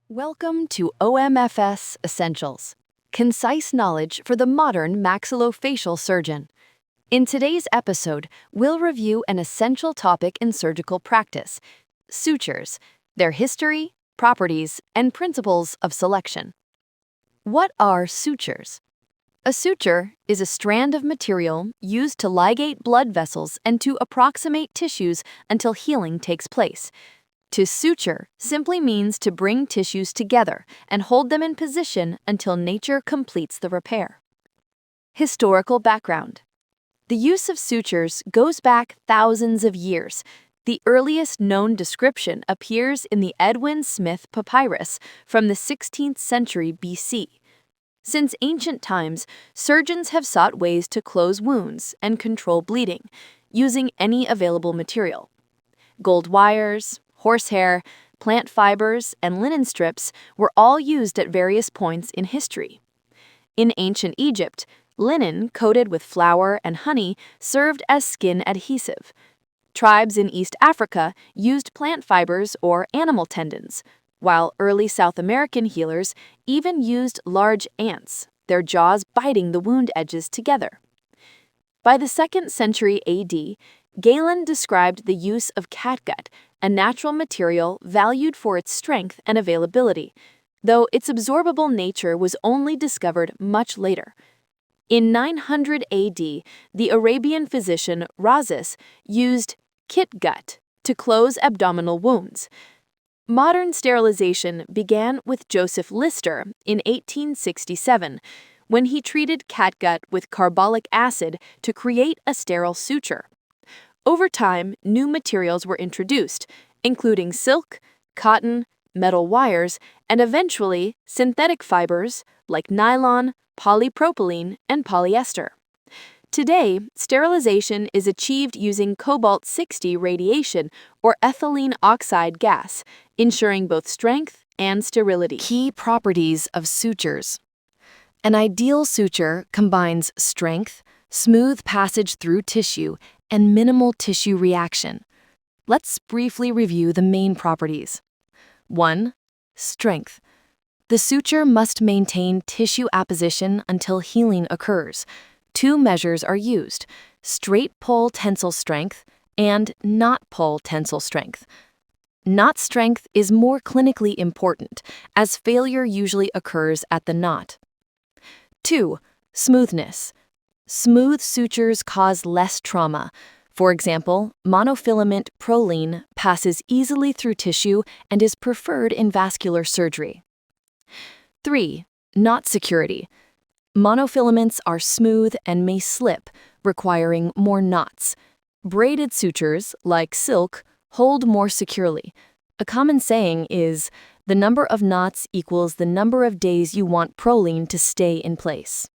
Welcome to OMFS Essentials, concise knowledge for the modern maxillofacial surgeon. In today's episode, we'll review an essential topic in surgical practice: sutures, their history, properties, and principles of selection. What are sutures? A suture is a strand of material used to ligate blood vessels and to approximate tissues until healing takes place. To suture simply means to bring tissues together and hold them in position until nature completes the repair. Historical background. The use of sutures goes back thousands of years. The earliest known description appears in the Edwin Smith Papyrus from the 16th century BC. Since ancient times, surgeons have sought ways to close wounds and control bleeding, using any available material. Gold wires, horsehair, plant fibers, and linen strips were all used at various points in history. In ancient Egypt, linen coated with flour and honey served as skin adhesive. Tribes in East Africa used plant fibers or animal tendons, while early South American healers even used large ants, their jaws biting the wound edges together. By the 2nd century AD, Galen described the use of catgut, a natural material valued for its strength and availability, though its absorbable nature was only discovered much later. In 900 AD, the Arabian physician Rhazes used kitgut to close abdominal wounds. Modern sterilization began with Joseph Lister in 1867, when he treated catgut with carbolic acid to create a sterile suture. Over time, new materials were introduced, including silk, cotton, metal wires, and eventually synthetic fibers like nylon, polypropylene, and polyester. Today, sterilization is achieved using cobalt-60 radiation or ethylene oxide gas, ensuring both strength and sterility. Key properties of sutures. An ideal suture combines strength, smooth passage through tissue, and minimal tissue reaction. Let's briefly review the main properties. 1. Strength. The suture must maintain tissue apposition until healing occurs. 2 measures are used: straight pull tensile strength and knot pull tensile strength. Knot strength is more clinically important, as failure usually occurs at the knot. 2. Smoothness. Smooth sutures cause less trauma. For example, monofilament Prolene passes easily through tissue and is preferred in vascular surgery. 3. Knot security. Monofilaments are smooth and may slip, requiring more knots. Braided sutures, like silk, hold more securely. A common saying is, "The number of knots equals the number of days you want Prolene to stay in place."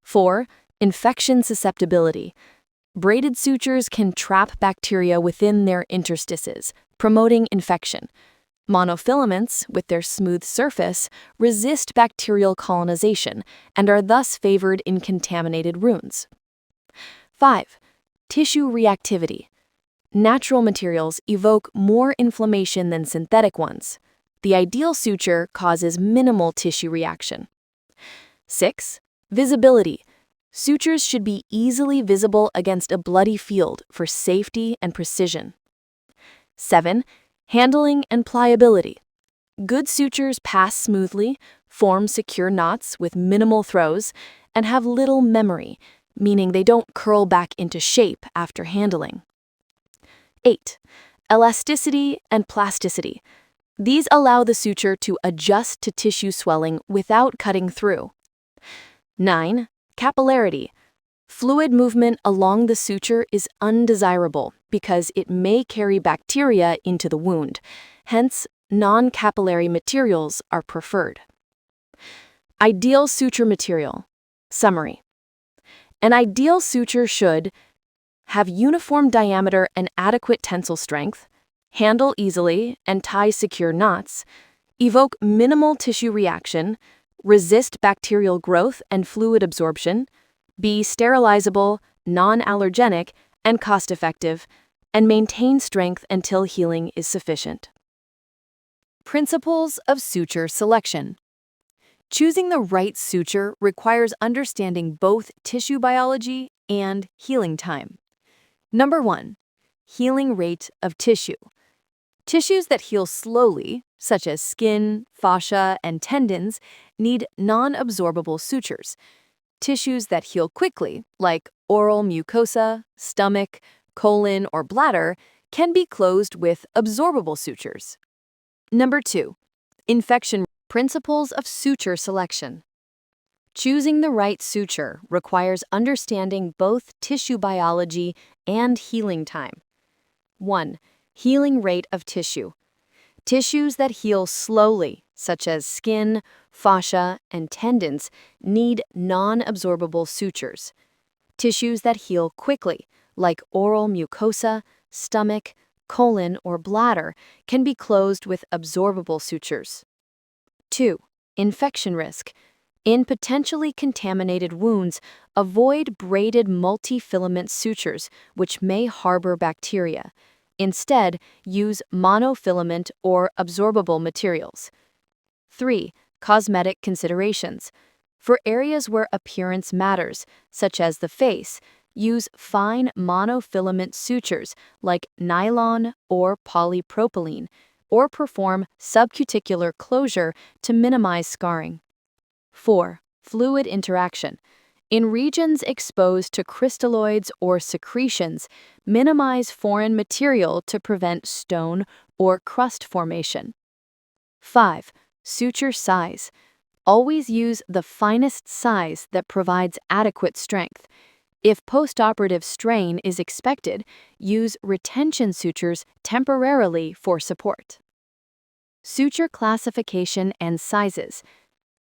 4. Infection susceptibility. Braided sutures can trap bacteria within their interstices, promoting infection. Monofilaments, with their smooth surface, resist bacterial colonization and are thus favored in contaminated wounds. 5. Tissue reactivity. Natural materials evoke more inflammation than synthetic ones. The ideal suture causes minimal tissue reaction. 6. Visibility. Sutures should be easily visible against a bloody field for safety and precision. 7. Handling and pliability. Good sutures pass smoothly, form secure knots with minimal throws, and have little memory, meaning they don't curl back into shape after handling. 8. Elasticity and plasticity. These allow the suture to adjust to tissue swelling without cutting through. 9. Capillarity. Fluid movement along the suture is undesirable because it may carry bacteria into the wound. Hence, non-capillary materials are preferred. Ideal suture material. Summary. An ideal suture should have uniform diameter and adequate tensile strength, handle easily and tie secure knots, evoke minimal tissue reaction, resist bacterial growth and fluid absorption, be sterilizable, non-allergenic, and cost-effective, and maintain strength until healing is sufficient. Principles of suture selection. Choosing the right suture requires understanding both tissue biology and healing time. Number 1. Healing rate of tissue. Tissues that heal slowly, such as skin, fascia, and tendons, need non-absorbable sutures. Tissues that heal quickly, like oral mucosa, stomach, colon, or bladder, can be closed with absorbable sutures. Number 2. Infection. Principles of suture selection. Choosing the right suture requires understanding both tissue biology and healing time. 1. Healing rate of tissue. Tissues that heal slowly, such as skin, fascia, and tendons, need non-absorbable sutures. Tissues that heal quickly, like oral mucosa, stomach, colon, or bladder, can be closed with absorbable sutures. 2. Infection risk. In potentially contaminated wounds, avoid braided multifilament sutures, which may harbor bacteria. Instead, use monofilament or absorbable materials. 3. Cosmetic considerations. For areas where appearance matters, such as the face, use fine monofilament sutures like nylon or polypropylene, or perform subcuticular closure to minimize scarring. 4. Fluid interaction. In regions exposed to crystalloids or secretions, minimize foreign material to prevent stone or crust formation. 5. Suture size. Always use the finest size that provides adequate strength. If postoperative strain is expected, use retention sutures temporarily for support. Suture classification and sizes.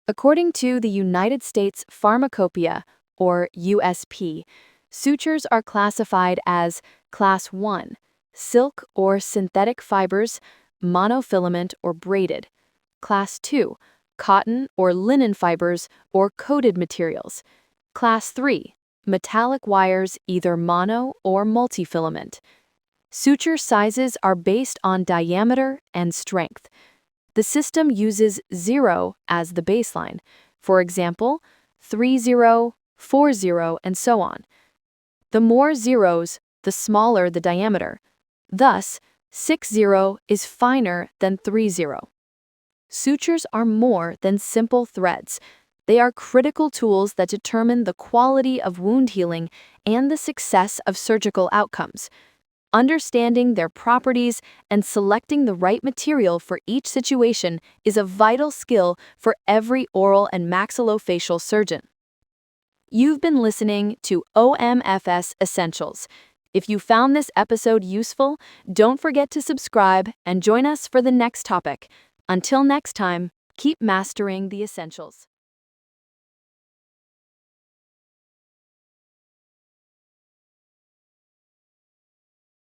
According to the United States Pharmacopoeia, or USP, sutures are classified as Class 1, silk or synthetic fibers, monofilament or braided. Class 2, cotton or linen fibers or coated materials. Class 3, metallic wires, either mono or multifilament. Suture sizes are based on diameter and strength. The system uses 0 as the baseline. For example, 30, 40, and so on. The more zeros, the smaller the diameter. Thus, 60 is finer than 30. Sutures are more than simple threads. They are critical tools that determine the quality of wound healing and the success of surgical outcomes. Understanding their properties and selecting the right material for each situation is a vital skill for every oral and maxillofacial surgeon. You've been listening to OMFS Essentials. If you found this episode useful, don't forget to subscribe and join us for the next topic. Until next time, keep mastering the essentials.